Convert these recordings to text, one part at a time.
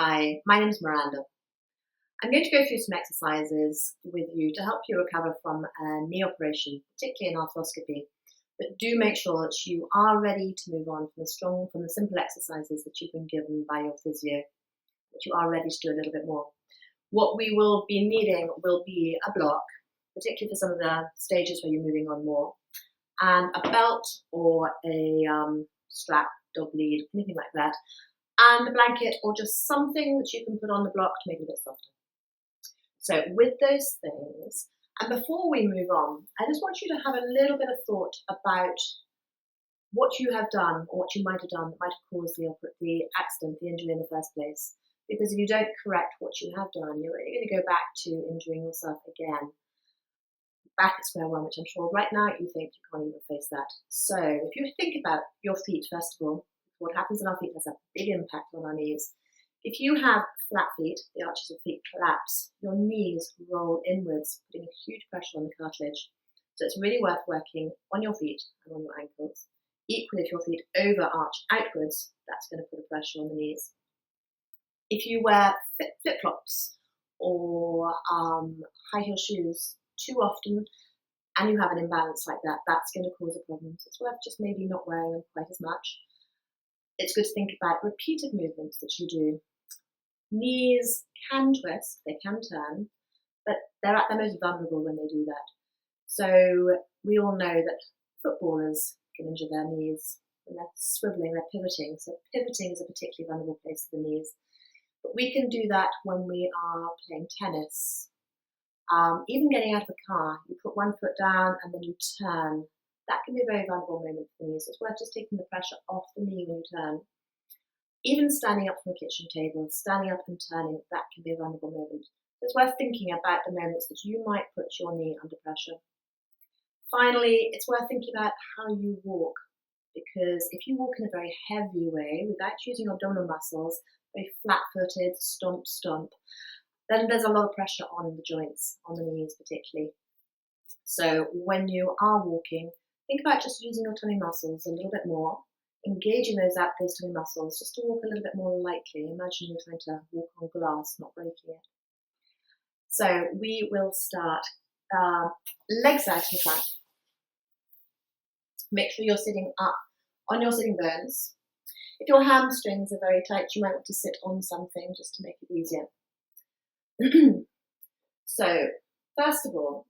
Hi, my name is Miranda. I'm going to go through some exercises with you to help you recover from a knee operation, particularly an arthroscopy. But do make sure that you are ready to move on from the simple exercises that you've been given by your physio, that you are ready to do a little bit more. What we will be needing will be a block, particularly for some of the stages where you're moving on more, and a belt or a strap, dog lead, anything like that, and a blanket or just something that you can put on the block to make it a bit softer. So with those things, and before we move on, I just want you to have a little bit of thought about what you have done or what you might have done that might have caused the accident, the injury in the first place. Because if you don't correct what you have done, you're really going to go back to injuring yourself again. Back at square one, which I'm sure right now you think you can't even face that. So if you think about your feet, first of all, what happens in our feet has a big impact on our knees. If you have flat feet, the arches of feet collapse, your knees roll inwards, putting a huge pressure on the cartilage. So it's really worth working on your feet and on your ankles. Equally, if your feet overarch outwards, that's going to put a pressure on the knees. If you wear flip-flops or high heel shoes too often and you have an imbalance like that, that's going to cause a problem. So it's worth just maybe not wearing them quite as much. It's good to think about repeated movements that you do. Knees can twist, they can turn, but they're at their most vulnerable when they do that. So we all know that footballers can injure their knees when they're swiveling, they're pivoting. So pivoting is a particularly vulnerable place for the knees. But we can do that when we are playing tennis. Even getting out of a car, you put one foot down and then you turn. That can be a very vulnerable moment for the knees. It's worth just taking the pressure off the knee when you turn. Even standing up from a kitchen table, standing up and turning, that can be a vulnerable moment. It's worth thinking about the moments that you might put your knee under pressure. Finally, it's worth thinking about how you walk, because if you walk in a very heavy way, without using your abdominal muscles, very flat-footed, stomp, then there's a lot of pressure on the joints, on the knees particularly. So when you are walking, think about just using your tummy muscles a little bit more, engaging those tummy muscles just to walk a little bit more lightly. Imagine you're trying to walk on glass, not breaking it. So we will start legs out in front. Make sure you're sitting up on your sitting bones. If your hamstrings are very tight, you might want to sit on something just to make it easier. So, first of all,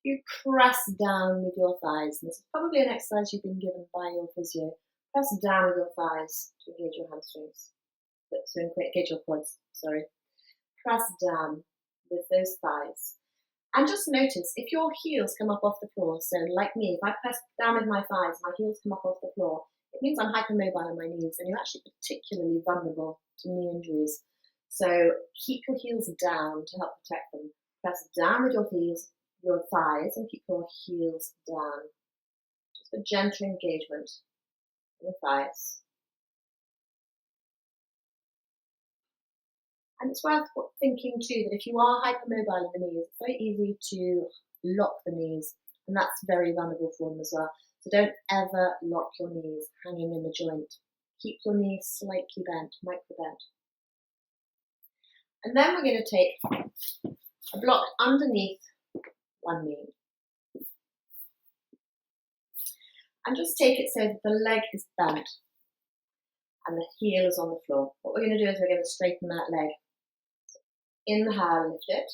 you press down with your thighs. And this is probably an exercise you've been given by your physio. Press down with your thighs to engage your hamstrings. To engage your quads, Press down with those thighs. And just notice, if your heels come up off the floor, so like me, if I press down with my thighs, my heels come up off the floor, it means I'm hypermobile on my knees, and you're actually particularly vulnerable to knee injuries. So keep your heels down to help protect them. Press down with your thighs, and keep your heels down. Just a gentle engagement in the thighs. And it's worth thinking too that if you are hypermobile in the knees, it's very easy to lock the knees, and that's very vulnerable for them as well. So don't ever lock your knees hanging in the joint. Keep your knees slightly bent, micro bent. And then we're going to take a block underneath one knee. And just take it so that the leg is bent and the heel is on the floor. What we're going to do is we're going to straighten that leg. Inhale, lift it,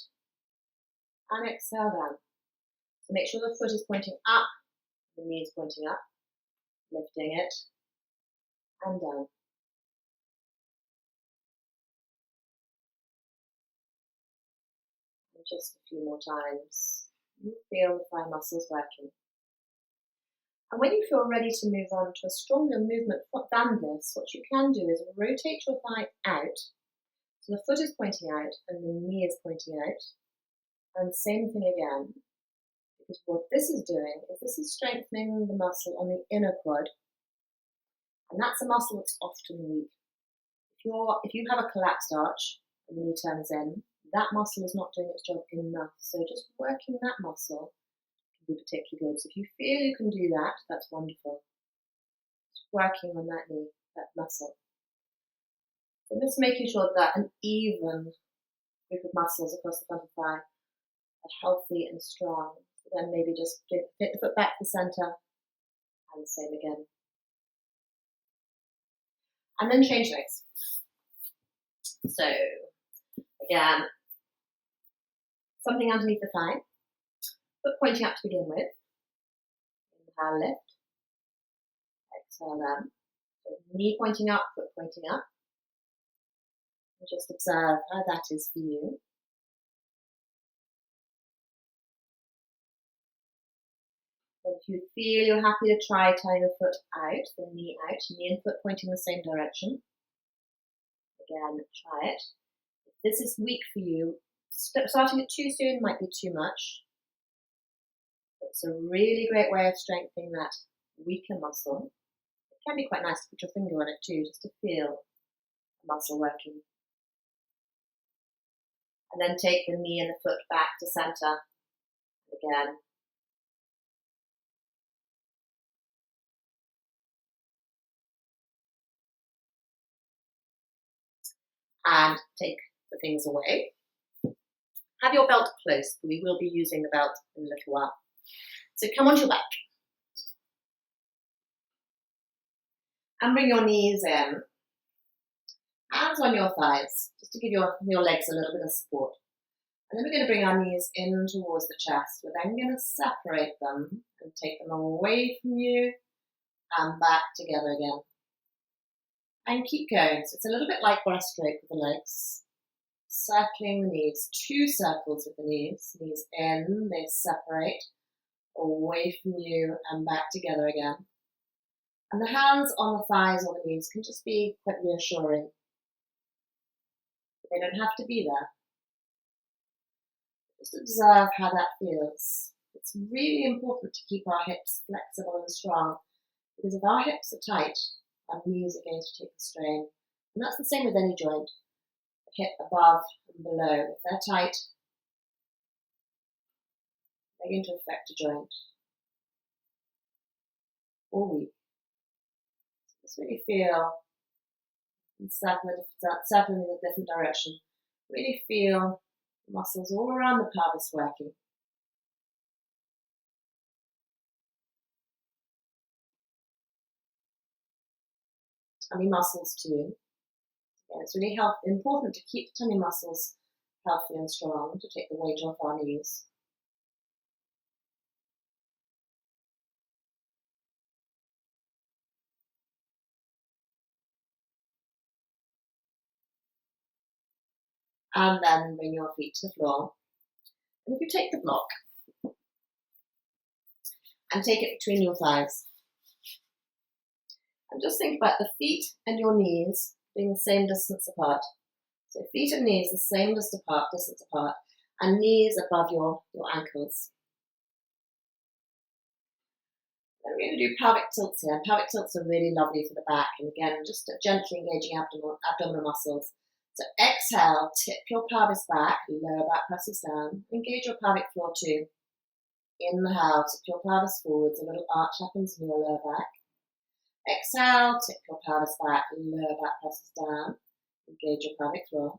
and exhale down. So make sure the foot is pointing up, the knee is pointing up, lifting it, and down. And just a few more times. You feel the thigh muscles working. And when you feel ready to move on to a stronger movement than this, what you can do is rotate your thigh out. So the foot is pointing out and the knee is pointing out. And same thing again. Because what this is doing is this is strengthening the muscle on the inner quad. And that's a muscle that's often weak. If you have a collapsed arch and the knee turns in, that muscle is not doing its job enough. So just working that muscle can be particularly good. So if you feel you can do that, that's wonderful. Just working on that knee, that muscle. So just making sure that an even group of muscles across the front of the thigh are healthy and strong. So then maybe just fit the foot back to the center, and the same again. And then change legs. So again, something underneath the thigh, foot pointing up to begin with. Inhale, lift. Exhale, down. So knee pointing up, foot pointing up. And just observe how that is for you. Then if you feel you're happy to try tying the foot out, the knee out, knee and foot pointing in the same direction. Again, try it. If this is weak for you, starting it too soon might be too much. It's a really great way of strengthening that weaker muscle. It can be quite nice to put your finger on it too, just to feel the muscle working. And then take the knee and the foot back to center. Again. And take the things away. Have your belt close. We will be using the belt in a little while. So come onto your back. And bring your knees in. Hands on your thighs, just to give your legs a little bit of support. And then we're going to bring our knees in towards the chest. We're then going to separate them and take them away from you and back together again. And keep going. So it's a little bit like breaststroke with the legs. Circling the knees, 2 circles with the knees. Knees in, they separate, away from you and back together again. And the hands on the thighs or the knees can just be quite reassuring. They don't have to be there. Just observe how that feels. It's really important to keep our hips flexible and strong, because if our hips are tight, our knees are going to take the strain. And that's the same with any joint. The hip above and below, if they're tight, they're going to affect a joint. Or weak. So just really feel and circling in a different direction. Really feel the muscles all around the pelvis working. Tummy muscles too. Yeah, it's really important to keep tummy muscles healthy and strong, to take the weight off our knees. And then bring your feet to the floor. And if you take the block and take it between your thighs, and just think about the feet and your knees being the same distance apart. So feet and knees the same distance apart, and knees above your ankles. Then we're going to do pelvic tilts here. Pelvic tilts are really lovely for the back, and again, just gently engaging abdominal muscles. So exhale, tip your pelvis back, lower back presses down. Engage your pelvic floor too. Inhale, tip your pelvis forwards, a little arch happens in your lower back. Exhale, tip your pelvis back, lower back presses down. Engage your pelvic floor.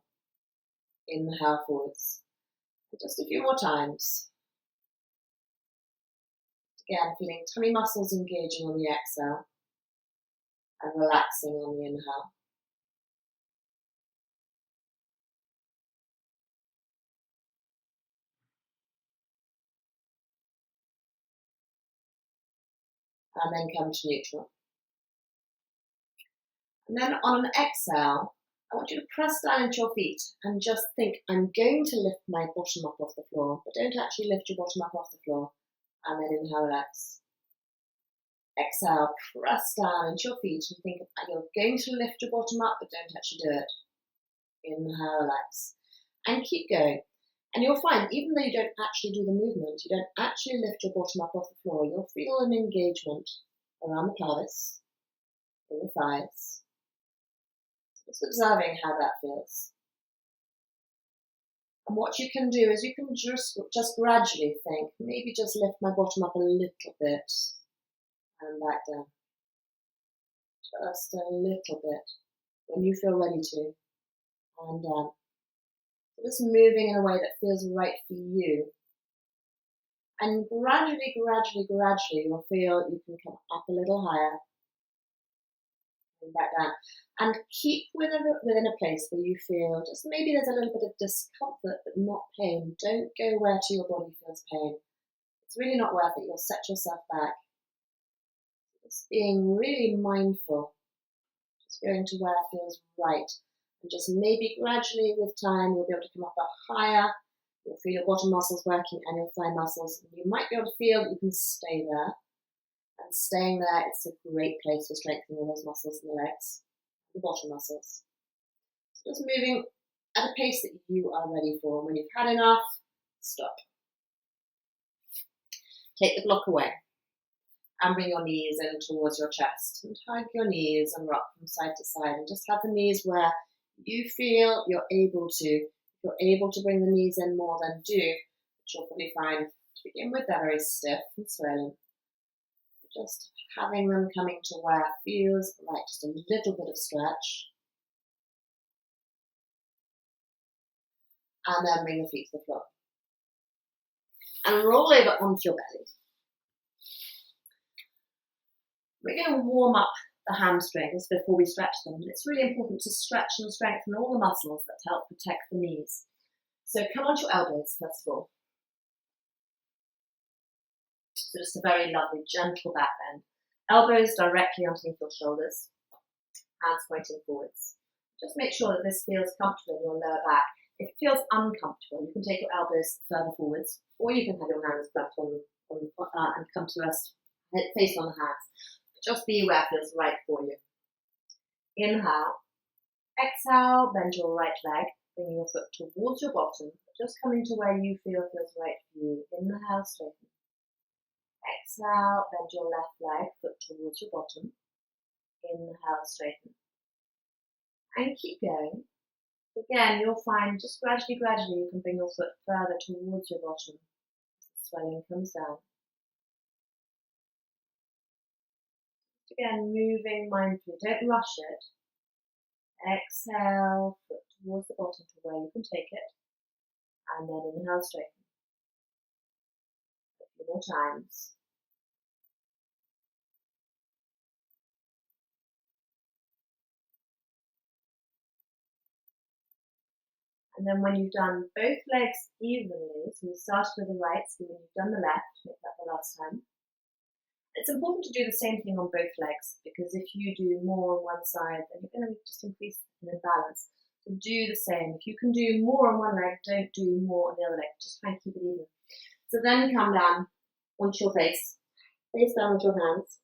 Inhale forwards. Just a few more times. Again, feeling tummy muscles engaging on the exhale and relaxing on the inhale. And then come to neutral. And then on an exhale, I want you to press down into your feet and just think, I'm going to lift my bottom up off the floor, but don't actually lift your bottom up off the floor. And then inhale, relax. Exhale, press down into your feet and think you're going to lift your bottom up, but don't actually do it. Inhale, relax. And keep going. And you'll find, even though you don't actually do the movement, you don't actually lift your bottom up off the floor, you'll feel an engagement around the pelvis, in the thighs. Just observing how that feels. And what you can do is you can just gradually think, maybe just lift my bottom up a little bit and back down. Just a little bit. when you feel ready to. And just moving in a way that feels right for you. And gradually, you'll feel you can come up a little higher and back down. And keep within a place where you feel just maybe there's a little bit of discomfort, but not pain. Don't go where to your body feels pain. It's really not worth it. You'll set yourself back. Just being really mindful. Just going to where it feels right. And just maybe gradually with time, you'll be able to come up higher. You'll feel your bottom muscles working and your thigh muscles. And you might be able to feel that you can stay there. And staying there, it's a great place for strengthening all those muscles in the legs, the bottom muscles. So just moving at a pace that you are ready for. When you've had enough, stop. Take the block away and bring your knees in towards your chest. And hug your knees and rock from side to side. And just have the knees where you feel you're able to. If you're able to bring the knees in more, then do, which you'll probably find to begin with, they're very stiff and swollen. Just having them coming to where it feels right, just a little bit of stretch. And then bring the feet to the floor. And roll over onto your belly. We're going to warm up the hamstrings before we stretch them. It's really important to stretch and strengthen all the muscles that help protect the knees. So come onto your elbows first of all. So just a very lovely, gentle back bend. Elbows directly underneath your shoulders, hands pointing forwards. Just make sure that this feels comfortable in your lower back. If it feels uncomfortable, you can take your elbows further forwards, or you can have your hands flat on and come to rest face on the hands. Just be where it feels right for you. Inhale. Exhale, bend your right leg, bringing your foot towards your bottom, just coming to where you feel feels right for you. Inhale, straighten. Exhale, bend your left leg, foot towards your bottom. Inhale, straighten. And keep going. Again, you'll find just gradually you can bring your foot further towards your bottom as the swelling comes down. Again, moving mindfully, don't rush it. Exhale, foot towards the bottom to where you can take it. And then inhale, straighten. A few more times. And then when you've done both legs evenly, so we started with the right, so when you've done the left, make that the last time. It's important to do the same thing on both legs, because if you do more on one side, then you're going to just increase an imbalance. So do the same. If you can do more on one leg, don't do more on the other leg. Just try and keep it even. So then come down onto your face down with your hands.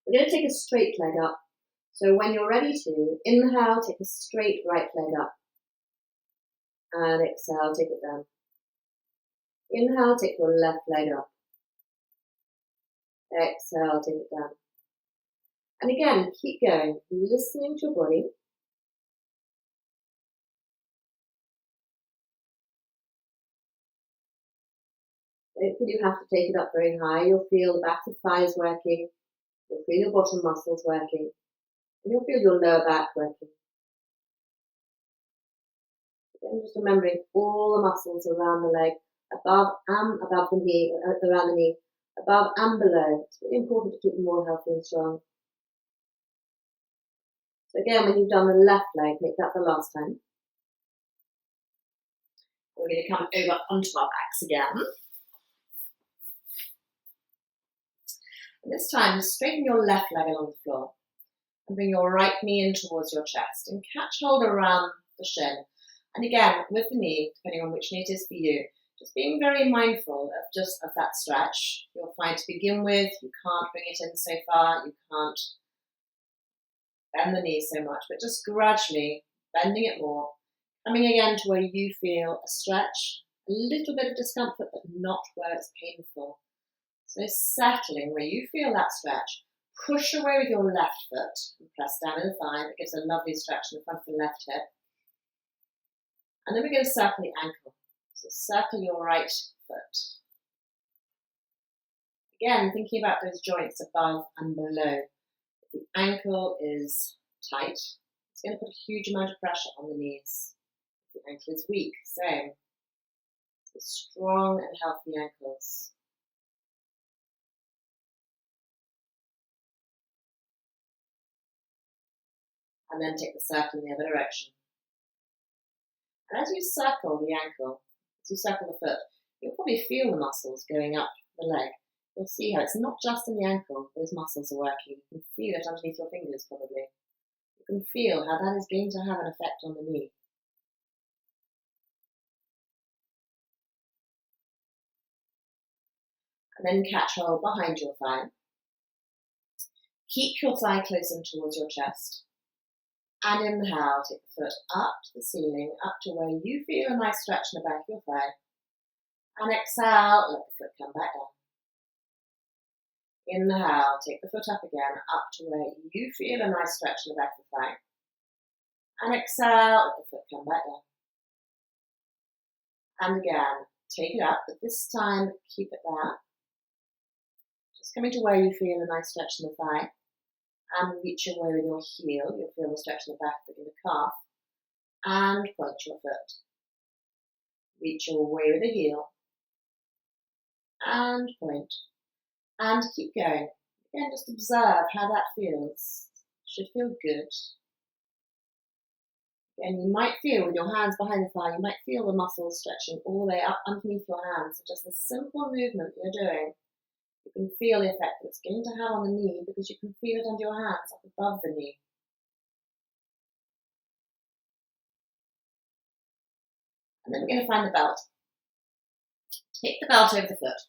We're going to take a straight leg up. So when you're ready to, inhale, take a straight right leg up. And exhale, take it down. Inhale, take your left leg up. Exhale, take it down. And again, keep going, listening to your body. Don't feel you have to take it up very high. You'll feel the back of the thighs working. You'll feel your bottom muscles working. And you'll feel your lower back working. Again, just remembering all the muscles around the leg, above the knee, around the knee, above and below. It's really important to keep them all healthy and strong. So again, when you've done the left leg, make that the last time. We're going to come over onto our backs again. And this time, straighten your left leg along the floor and bring your right knee in towards your chest and catch hold around the shin. And again, with the knee, depending on which knee it is for you, just being very mindful of that stretch. You'll find to begin with, you can't bring it in so far, you can't bend the knee so much, but just gradually bending it more, coming again to where you feel a stretch, a little bit of discomfort, but not where it's painful. So settling where you feel that stretch, push away with your left foot and press down in the thigh. That gives a lovely stretch in the front of the left hip. And then we're going to circle the ankle. So circle your right foot. Again, thinking about those joints above and below. The ankle is tight, it's going to put a huge amount of pressure on the knees. If the ankle is weak, same. So strong and healthy ankles. And then take the circle in the other direction. And as you circle the ankle, as you circle the foot, you'll probably feel the muscles going up the leg. You'll see how it's not just in the ankle, those muscles are working. You can feel it underneath your fingers probably. You can feel how that is going to have an effect on the knee. And then catch hold behind your thigh. Keep your thigh close in towards your chest. And inhale, take the foot up to the ceiling, up to where you feel a nice stretch in the back of your thigh. And exhale, let the foot come back down. Inhale, take the foot up again, up to where you feel a nice stretch in the back of the thigh. And exhale, let the foot come back down. And again, take it up, but this time keep it there. Just coming to where you feel a nice stretch in the thigh. And reach your way with your heel. You'll feel the stretch in the back of the calf. And point your foot. Reach your way with the heel. And point. And keep going. Again, just observe how that feels. It should feel good. Again, you might feel with your hands behind the thigh, you might feel the muscles stretching all the way up underneath your hands. So just a simple movement you're doing, you can feel the effect that it's going to have on the knee because you can feel it under your hands up above the knee. And then we're going to find the belt. Take the belt over the foot.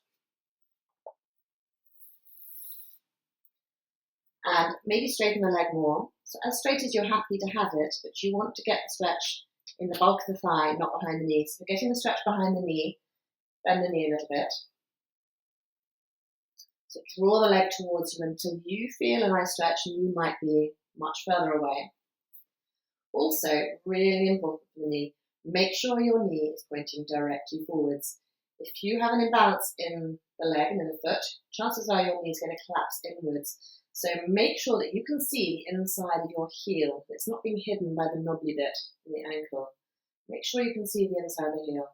And maybe straighten the leg more. So as straight as you're happy to have it, but you want to get the stretch in the bulk of the thigh, not behind the knee. So we're getting the stretch behind the knee, bend the knee a little bit. So draw the leg towards you until you feel a nice stretch and you might be much further away. Also, really important for the knee, make sure your knee is pointing directly forwards. If you have an imbalance in the leg and in the foot, chances are your knee is going to collapse inwards. So make sure that you can see the inside of your heel. It's not being hidden by the knobbly bit in the ankle. Make sure you can see the inside of the heel.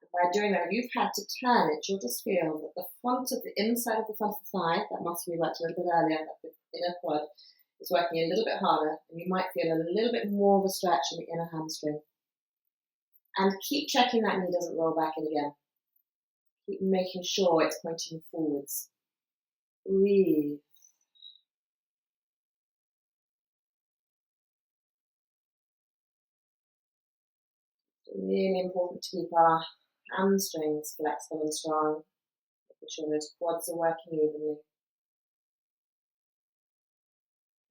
And by doing that, if you've had to turn it, you'll just feel that the front of the inside of the front of the thigh, that muscle we worked a little bit earlier, that inner quad, is working a little bit harder, and you might feel a little bit more of a stretch in the inner hamstring. And keep checking that knee doesn't roll back in again. Keep making sure it's pointing forwards. Breathe. It's really important to keep our hamstrings flexible and strong, making sure those quads are working evenly.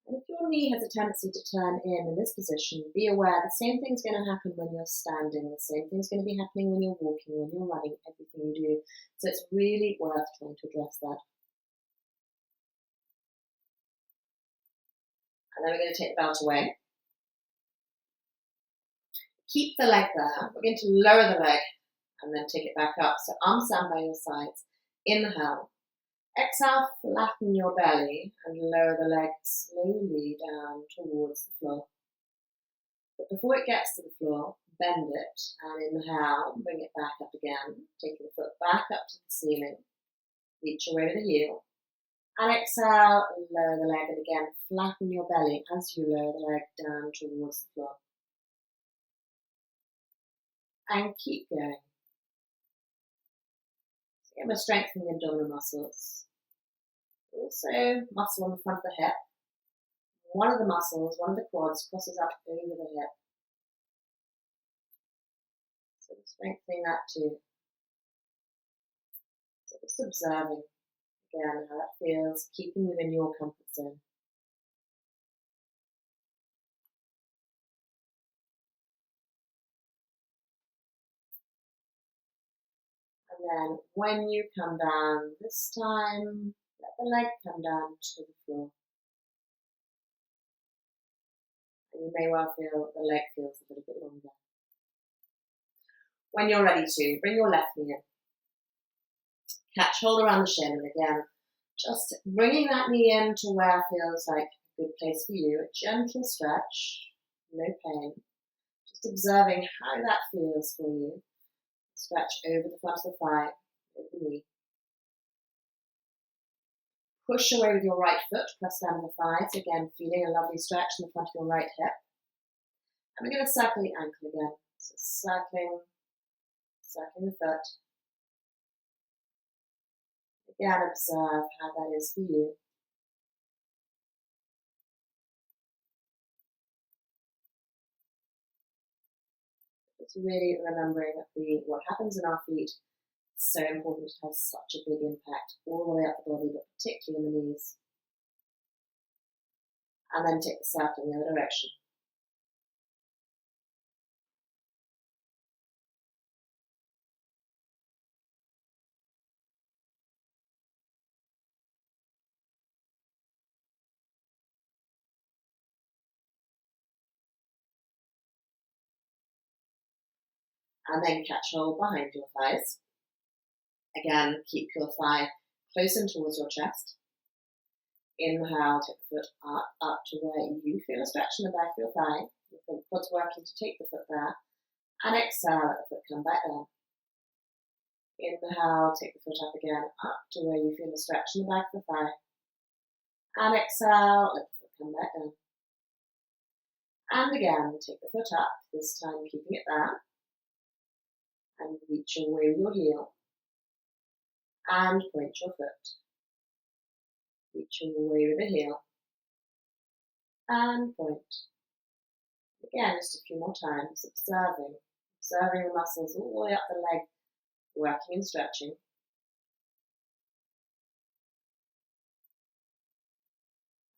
And if your knee has a tendency to turn in this position, be aware the same thing's going to happen when you're standing, the same thing's going to be happening when you're walking, when you're running, everything you do. So it's really worth trying to address that. And then we're going to take the belt away. Keep the leg there. We're going to lower the leg and then take it back up. So arms down by your sides. Inhale. Exhale, flatten your belly and lower the leg slowly down towards the floor. But before it gets to the floor, bend it and inhale, bring it back up again. Taking the foot back up to the ceiling. Reach your way with the heel. And exhale, lower the leg and again flatten your belly as you lower the leg down towards the floor. And keep going. So again, we're strengthening the abdominal muscles. Also, muscle on the front of the hip. One of the muscles, one of the quads, crosses up over the hip. So strengthening that too. So just observing again how that feels, keeping within your comfort zone. And then when you come down this time, let the leg come down to the floor. And you may well feel the leg feels a little bit longer. When you're ready to, bring your left knee in. Catch hold around the shin, and again, just bringing that knee in to where it feels like good place for you. A gentle stretch, no pain. Just observing how that feels for you. Stretch over the front of the thigh, over the knee. Push away with your right foot, press down the thighs. Again, feeling a lovely stretch in the front of your right hip. And we're going to circle the ankle again. So circling the foot. Again, observe how that is for you. It's really remembering that what happens in our feet is so important. It has such a big impact all the way up the body, but particularly in the knees. And then take the circle in the other direction. And then catch hold behind your thighs. Again, keep your thigh close in towards your chest. Inhale, take the foot up to where you feel a stretch in the back of your thigh. The foot's working to take the foot there. And exhale, let the foot come back down. Inhale, take the foot up again, up to where you feel a stretch in the back of the thigh. And exhale, let the foot come back down. And again, take the foot up, this time keeping it there. And reach away with your heel. And point your foot. Reach away with the heel. And point. Again, just a few more times, observing the muscles all the way up the leg, working and stretching.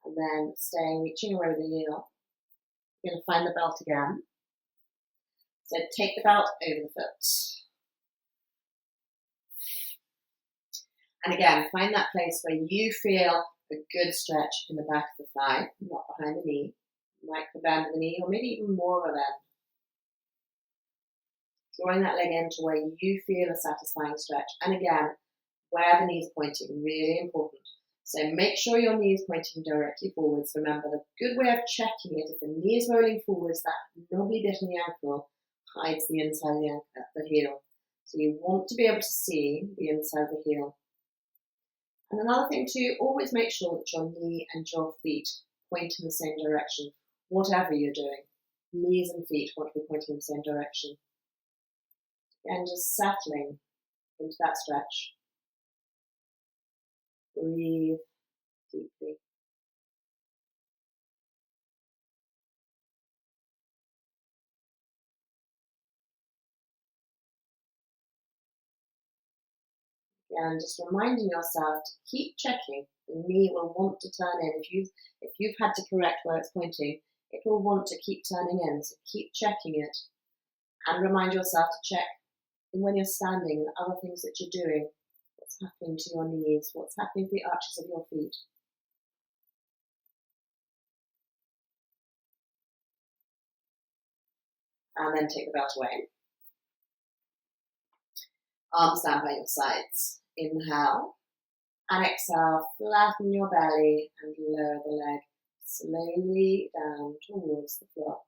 And then reaching away with the heel. You're going to find the belt again. So take the belt over the foot. And again, find that place where you feel a good stretch in the back of the thigh, not behind the knee. Micro bend of the knee, or maybe even more of a bend. Drawing that leg in to where you feel a satisfying stretch. And again, where the knees are pointing, really important. So make sure your knee is pointing directly forwards. Remember, the good way of checking it, if the knee is rolling forwards, that knobbly bit in the ankle hides the inside of the heel. So you want to be able to see the inside of the heel. And another thing too, always make sure that your knee and your feet point in the same direction, whatever you're doing. Knees and feet want to be pointing in the same direction. And just settling into that stretch. Breathe deeply. And just reminding yourself to keep checking. The knee will want to turn in. If you've had to correct where it's pointing, it will want to keep turning in. So keep checking it. And remind yourself to check when you're standing and other things that you're doing. What's happening to your knees? What's happening to the arches of your feet? And then take the belt away. Arms down by your sides. Inhale. And exhale, flatten your belly and lower the leg slowly down towards the floor.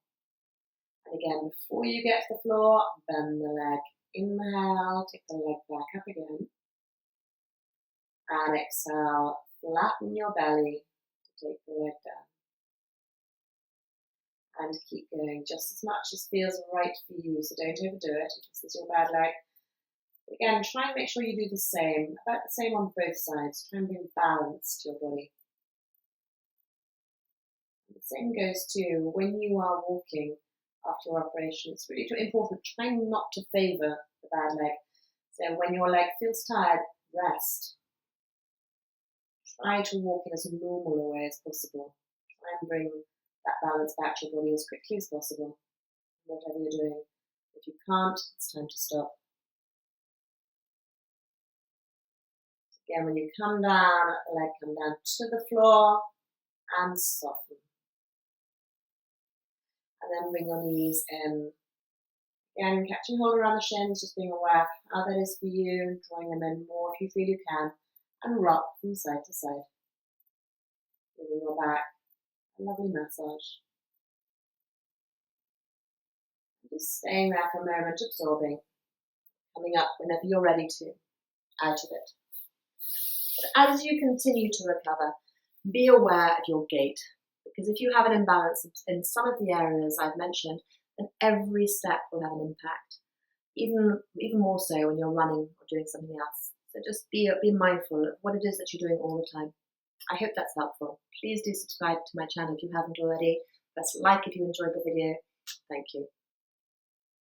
And again, before you get to the floor, bend the leg. Inhale, take the leg back up again. And exhale, flatten your belly to take the leg down. And keep going just as much as feels right for you, so don't overdo it if this is your bad leg. Again, try and make sure you do the same, about the same on both sides. Try and bring balance to your body. And the same goes to when you are walking after your operation. It's really important. Try not to favour the bad leg. So when your leg feels tired, rest. Try to walk in as normal a way as possible. Try and bring that balance back to your body as quickly as possible, whatever you're doing. If you can't, it's time to stop. Again, when you come down, let the leg come down to the floor and soften. And then bring your knees in. Again, catching hold around the shins, just being aware of how that is for you, drawing them in more if you feel you can, and rock from side to side. Moving your back a lovely massage. Just staying there for a moment, absorbing, coming up whenever you're ready to, out of it. But as you continue to recover, be aware of your gait, because if you have an imbalance in some of the areas I've mentioned, then every step will have an impact, even more so when you're running or doing something else. So just be mindful of what it is that you're doing all the time. I hope that's helpful. Please do subscribe to my channel if you haven't already. Press like if you enjoyed the video. Thank you.